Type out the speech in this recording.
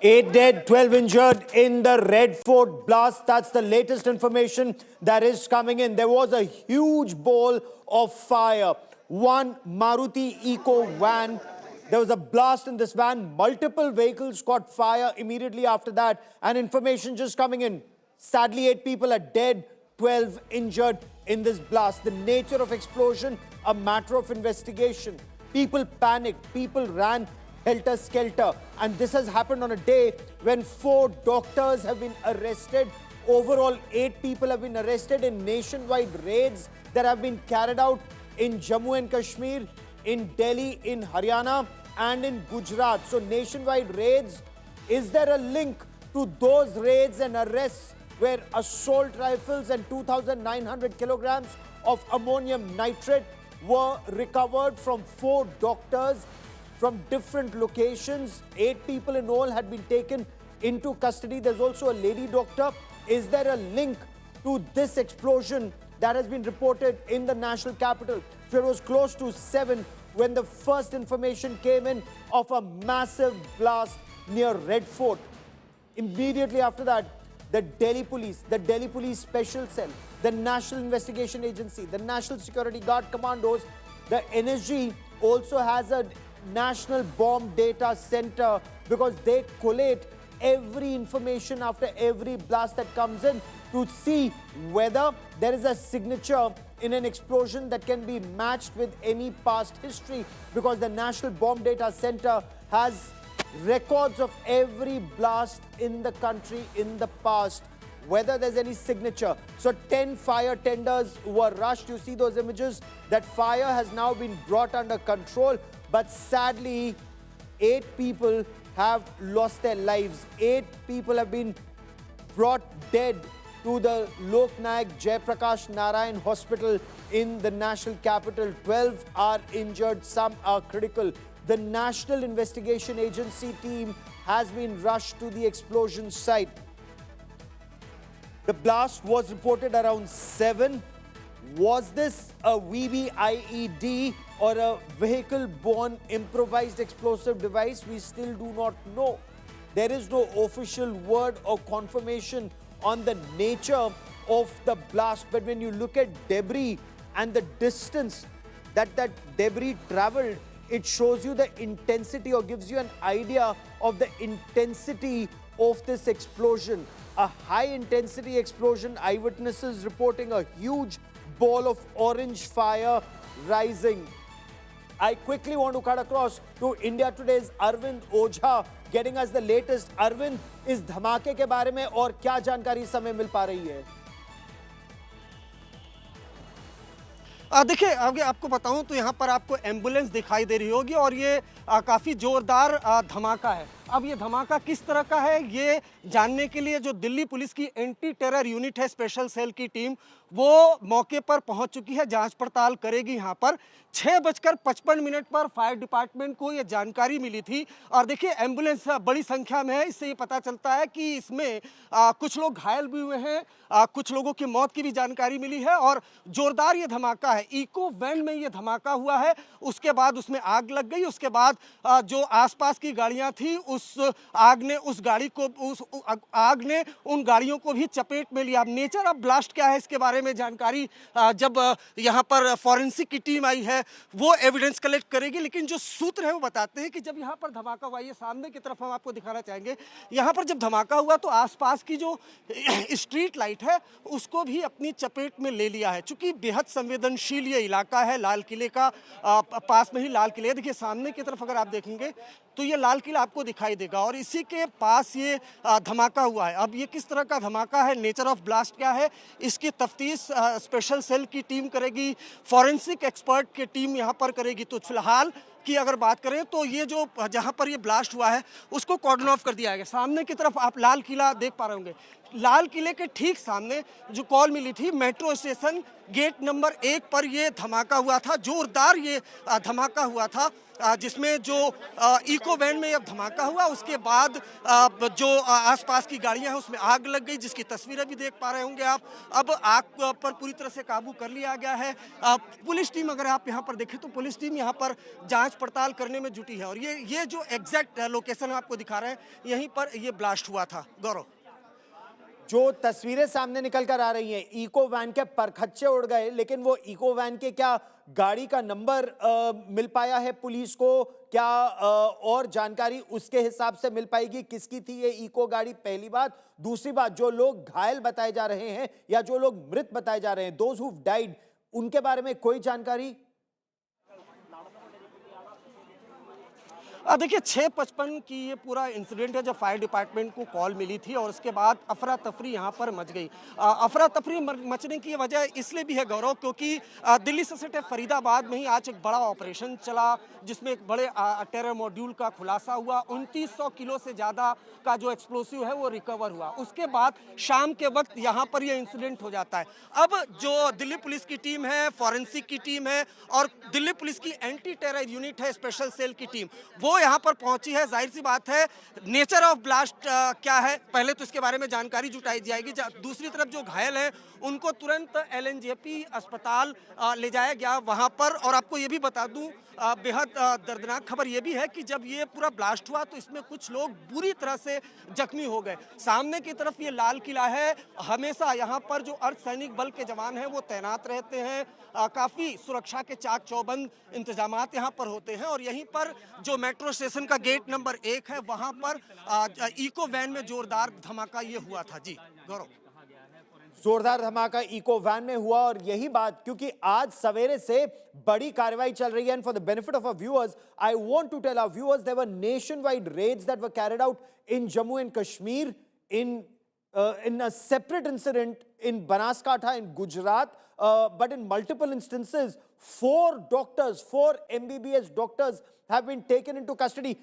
8 dead, 12 injured in the Red Fort blast. That's the latest information that is coming in. There was a huge ball of fire. One Maruti Eco van. There was a blast in this van. Multiple vehicles caught fire immediately after that. And information just coming in. Sadly, 8 people are dead, 12 injured in this blast. The nature of explosion, a matter of investigation. People panicked. People ran helter-skelter. And this has happened on a day when 4 doctors have been arrested. Overall, 8 people have been arrested in nationwide raids that have been carried out in Jammu and Kashmir, in Delhi, in Haryana, and in Gujarat. So nationwide raids. Is there a link to those raids and arrests where assault rifles and 2,900 kilograms of ammonium nitrate were recovered from 4 doctors from different locations? 8 people in all had been taken into custody. There's also a lady doctor. Is there a link to this explosion that has been reported in the national capital? So it was close to 7 when the first information came in of a massive blast near Red Fort. Immediately after that, the Delhi Police Special Cell, the National Investigation Agency, the National Security Guard Commandos, the NSG also has a National Bomb Data Center because they collate every information after every blast that comes in to see whether there is a signature in an explosion that can be matched with any past history, because the National Bomb Data Center has records of every blast in the country in the past, whether there's any signature. So 10 fire tenders were rushed. You see those images. That fire has now been brought under control, but sadly 8 people have lost their lives. 8 people have been brought dead to the Lok Nayak Jayaprakash Narayan Hospital in the national capital. 12 are injured, some are critical. The National Investigation Agency team has been rushed to the explosion site. The blast was reported around 7. Was this a VBIED or a vehicle-borne improvised explosive device? We still do not know. There is no official word or confirmation on the nature of the blast. But when you look at debris and the distance that debris traveled, it shows you the intensity or gives you an idea of the intensity of this explosion. A high-intensity explosion. Eyewitnesses reporting a huge ball of orange fire rising. I quickly want to cut across to India Today's Arvind Ojha, getting us the latest. Arvind, इस धमाके के बारे में और क्या जानकारी इस समय मिल पा रही है? देखिए, आगे आपको बताऊं तो यहाँ पर आपको एम्बुलेंस दिखाई दे रही होगी और ये काफ़ी ज़ोरदार धमाका है। अब ये धमाका किस तरह का है, ये जानने के लिए जो दिल्ली पुलिस की एंटी टेरर यूनिट है, स्पेशल सेल की टीम, वो मौके पर पहुंच चुकी है, जांच पड़ताल करेगी। यहाँ पर 6:55 पर फायर डिपार्टमेंट को ये जानकारी मिली थी। और देखिए, एम्बुलेंस बड़ी संख्या में है, इससे ये पता चलता है कि इसमें कुछ लोग घायल भी हुए हैं, कुछ लोगों की मौत की भी जानकारी मिली है। और जोरदार ये धमाका है, इको वैन में ये धमाका हुआ है, उसके बाद उसमें आग लग गई। उसके बाद जो आसपास की गाड़ियां थी, उस आग ने उन गाड़ियों को भी चपेट में लिया। अब नेचर ऑफ ब्लास्ट क्या है, इसके बारे में जानकारी जब यहाँ पर फॉरेंसिक की टीम आई है वो एविडेंस कलेक्ट करेगी। लेकिन जो सूत्र है वो बताते हैं कि जब यहाँ पर धमाका हुआ, ये सामने की तरफ हम आपको दिखाना चाहेंगे, यहाँ पर जब धमाका हुआ तो आसपास की जो स्ट्रीट लाइट है उसको भी अपनी चपेट में ले लिया है। चूंकि बेहद संवेदनशील ये इलाका है, लाल किले का पास में ही लाल किले, देखिए सामने की तरफ अगर आप देखेंगे तो ये लाल किला आपको दिखाई देगा और इसी के पास ये धमाका हुआ है। अब ये किस तरह का धमाका है, नेचर ऑफ ब्लास्ट क्या है, इसकी तफ्तीश स्पेशल सेल की टीम करेगी, फॉरेंसिक एक्सपर्ट की टीम यहाँ पर करेगी। तो फिलहाल की अगर बात करें तो ये जो जहाँ पर ये ब्लास्ट हुआ है उसको कॉर्डन ऑफ कर दिया गया। सामने की तरफ आप लाल किला देख पा रहे होंगे। लाल किले के ठीक सामने जो कॉल मिली थी मेट्रो स्टेशन गेट नंबर 1 पर ये धमाका हुआ था, जोरदार ये धमाका हुआ था, जिसमें जो इको वैन में अब धमाका हुआ, उसके बाद जो आसपास की गाड़ियां हैं उसमें आग लग गई, जिसकी तस्वीरें भी देख पा रहे होंगे आप। अब आग पर पूरी तरह से काबू कर लिया गया है। पुलिस टीम, अगर आप यहां पर देखें तो पुलिस टीम यहां पर जांच पड़ताल करने में जुटी है, और ये जो एग्जैक्ट लोकेशन आपको दिखा रहे हैं, यहीं पर ये ब्लास्ट हुआ था। गौरव, जो तस्वीरें सामने निकल कर आ रही हैं, इको वैन के परखच्चे उड़ गए, लेकिन वो इको वैन के क्या गाड़ी का नंबर मिल पाया है पुलिस को? क्या और जानकारी उसके हिसाब से मिल पाएगी किसकी थी ये इको गाड़ी? पहली बात। दूसरी बात, जो लोग घायल बताए जा रहे हैं या जो लोग मृत बताए जा रहे हैं, दोज हु डाइड, उनके बारे में कोई जानकारी? देखिए 6:55 की ये पूरा इंसिडेंट है, जब फायर डिपार्टमेंट को कॉल मिली थी और उसके बाद अफरा तफरी यहाँ पर मच गई। अफरा तफरी मचने की वजह इसलिए भी है गौरव, क्योंकि दिल्ली से सटे फरीदाबाद में ही आज एक बड़ा ऑपरेशन चला, जिसमें एक बड़े टेरर मॉड्यूल का खुलासा हुआ। 2900 किलो से ज़्यादा का जो एक्सप्लोसिव है वो रिकवर हुआ। उसके बाद शाम के वक्त यहाँ पर ये इंसिडेंट हो जाता है। अब जो दिल्ली पुलिस की टीम है, फॉरेंसिक की टीम है और दिल्ली पुलिस की एंटी टेरर यूनिट है, स्पेशल सेल की टीम, वो यहाँ पर पहुंची है। जाहिर सी बात है, नेचर ऑफ ब्लास्ट क्या है, पहले तो इसके बारे में जानकारी जुटाई जाएगी। दूसरी तरफ जो घायल हैं उनको तुरंत एलएनजेपी अस्पताल ले जाया गया वहां पर। और आपको ये भी बता दूं, बेहद दर्दनाक खबर ये भी है कि जब ये पूरा ब्लास्ट हुआ तो इसमें कुछ लोग बुरी तरह से जख्मी हो गए। सामने की तरफ ये लाल किला है, हमेशा यहाँ पर जो अर्धसैनिक बल के जवान हैं वो तैनात रहते हैं। काफ़ी सुरक्षा के चाक चौबंद इंतजामात यहाँ पर होते हैं। और यहीं पर जो मेट्रो स्टेशन का गेट नंबर 1 है, वहाँ पर इको वैन में जोरदार धमाका ये हुआ था। जी गौरव, जोरदार धमाका इको वैन में हुआ, और यही बात क्योंकि आज सवेरे से बड़ी कार्रवाई चल रही है। And for the benefit of our viewers, I want to tell our viewers there were nationwide raids that were carried out in Jammu and Kashmir in a separate incident in Banaskantha in Gujarat, but in multiple instances, 4 MBBS doctors have been taken into custody.